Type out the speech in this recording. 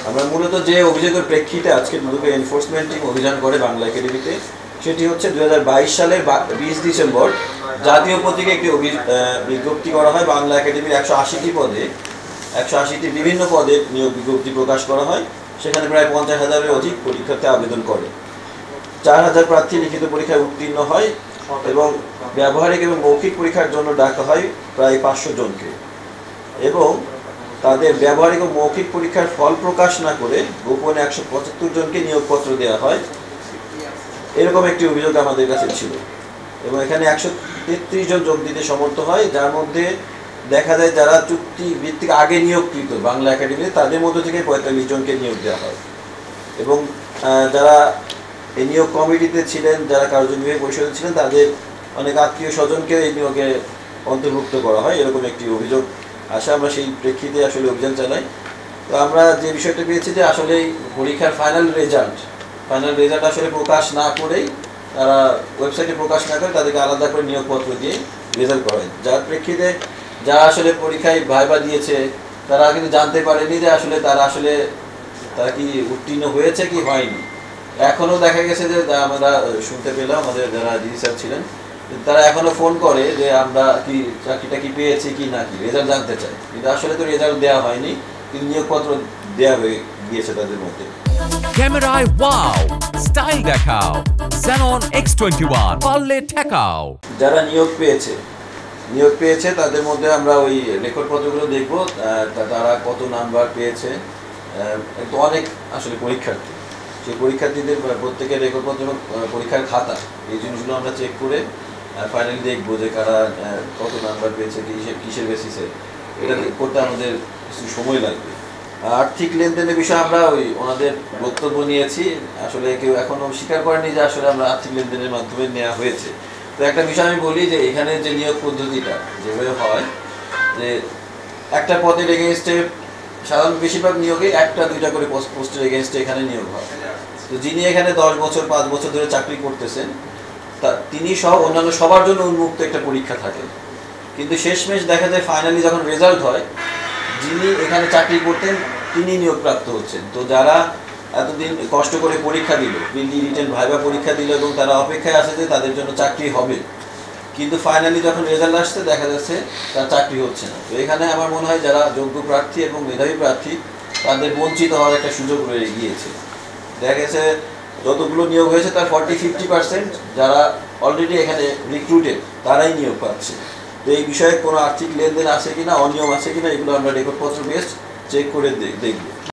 আমরা মূলত যে অভিযোগের প্রেক্ষিতে আজকে দুদকে এনফোর্সমেন্ট টিম অভিযান করে বাংলা একাডেমিতে, সেটি হচ্ছে 2022 সালের 20 ডিসেম্বর জাতীয় পত্রিকায় একটি বিজ্ঞপ্তি করা হয়। বাংলা একাডেমির 180টি পদে 180টি বিভিন্ন পদে নিয়োগ বিজ্ঞপ্তি প্রকাশ করা হয়। সেখানে প্রায় 50,000-এর অধিক পরীক্ষার্থী আবেদন করে। 4,000 প্রার্থী লিখিত পরীক্ষায় উত্তীর্ণ হয় এবং ব্যবহারিক এবং মৌখিক পরীক্ষার জন্য ডাকা হয় প্রায় 500 জনকে, এবং তাদের ব্যবহারিক ও মৌখিক পরীক্ষার ফল প্রকাশ না করে গোপনে 175 জনকে নিয়োগপত্র দেওয়া হয়। এরকম একটি অভিযোগ আমাদের কাছে ছিল, এবং এখানে 133 জন যোগ দিতে সমর্থ হয়, যার মধ্যে দেখা যায় যারা চুক্তি ভিত্তিক আগে নিয়োগকৃত বাংলা একাডেমিতে, তাদের মধ্য থেকে 45 জনকে নিয়োগ দেওয়া হয়। এবং যারা এই নিয়োগ কমিটিতে ছিলেন, যারা কার্যনির্বাহী পরিষদে ছিলেন, তাদের অনেক আত্মীয় স্বজনকে এই নিয়োগে অন্তর্ভুক্ত করা হয়। এরকম একটি অভিযোগ আসে, আমরা সেই প্রেক্ষিতে আসলে অভিযান চালাই। তো আমরা যে বিষয়টা পেয়েছি যে আসলে পরীক্ষার ফাইনাল রেজাল্ট আসলে প্রকাশ না করেই, তারা ওয়েবসাইটে প্রকাশ না করে তাদেরকে আলাদা করে নিয়োগপত্র দিয়ে রেজাল্ট করা হয়, যার প্রেক্ষিতে যারা আসলে পরীক্ষায় ভাইবা দিয়েছে তারা কিন্তু জানতে পারেনি যে আসলে তারা কি উত্তীর্ণ হয়েছে কি হয়নি। এখনও দেখা গেছে যে আমরা শুনতে পেলাম, আমাদের যারা ডিজি স্যার ছিলেন তারা এখনও ফোন করে যে আমরা কি চাকরিটা কি পেয়েছি কি না, কি রেজাল্ট জানতে চাই, কিন্তু আসলে তো রেজাল্ট দেওয়া হয়নি, কিন্তু নিয়োগপত্র দেওয়া হয়ে গিয়েছে তাদের মধ্যে। ক্যামেরায় ওয়াও, স্টাইল দেখাও, Xenon X21 পারলে ঠেকাও। যারা নিয়োগ পেয়েছে তাদের মধ্যে আমরা ওই রেকর্ডপত্রগুলো দেখব, তারা কত নাম্বার পেয়েছে। অনেক আসলে পরীক্ষার্থী, সেই পরীক্ষার্থীদের প্রত্যেকের রেকর্ডপত্র এবং পরীক্ষার খাতা, এই জিনিসগুলো আমরা চেক করে ফাইনালি দেখবো যে কারা কত নাম্বার পেয়েছে, কিসের বেসিসে। এটা করতে আমাদের কিছু সময় লাগবে। আর্থিক লেনদেনের বিষয়ে আমরা ওনাদের বক্তব্য নিয়েছি। আসলে কেউ এখনও স্বীকার করেনি যে আসলে আমরা আর্থিক লেনদেনের মাধ্যমে নেওয়া হয়েছে। তো একটা বিষয় আমি বলি যে এখানে যে নিয়োগ পদ্ধতিটা যেভাবে হয়, যে একটা পদের এগেনস্টে সাধারণত বেশিরভাগ নিয়োগে 1-2টা করে পোস্টের এগেনস্টে এখানে নিয়োগ হয়। তো যিনি এখানে 10 বছর 5 বছর ধরে চাকরি করতেছেন, তিনি সহ অন্যান্য সবার জন্য উন্মুক্ত একটা পরীক্ষা থাকে, কিন্তু শেষমেশ দেখা যায় ফাইনালি যখন রেজাল্ট হয়, যিনি এখানে চাকরি করতেন তিনি নিয়োগপ্রাপ্ত হচ্ছেন। তো যারা এতদিন কষ্ট করে পরীক্ষা দিল, রিটেন ভাইবা পরীক্ষা দিল, এবং তারা অপেক্ষায় আছে যে তাদের জন্য চাকরি হবে, কিন্তু ফাইনালি যখন রেজাল্ট আসছে দেখা যাচ্ছে তার চাকরি হচ্ছে না। তো এখানে আমার মনে হয় যারা যোগ্য প্রার্থী এবং মেধাবী প্রার্থী, তাদের বঞ্চিত হওয়ার একটা সুযোগ রয়ে গিয়েছে। দেখা গেছে যতগুলো নিয়োগ হয়েছে তার 40-50% যারা অলরেডি এখানে রিক্রুটেড, তারাই নিয়োগ পাচ্ছে। তো এই বিষয়ে কোনো আর্থিক লেনদেন আছে কিনা, অনিয়ম আছে কিনা, এগুলো আমরা রেকর্ডপত্র বেস চেক করে দেখব।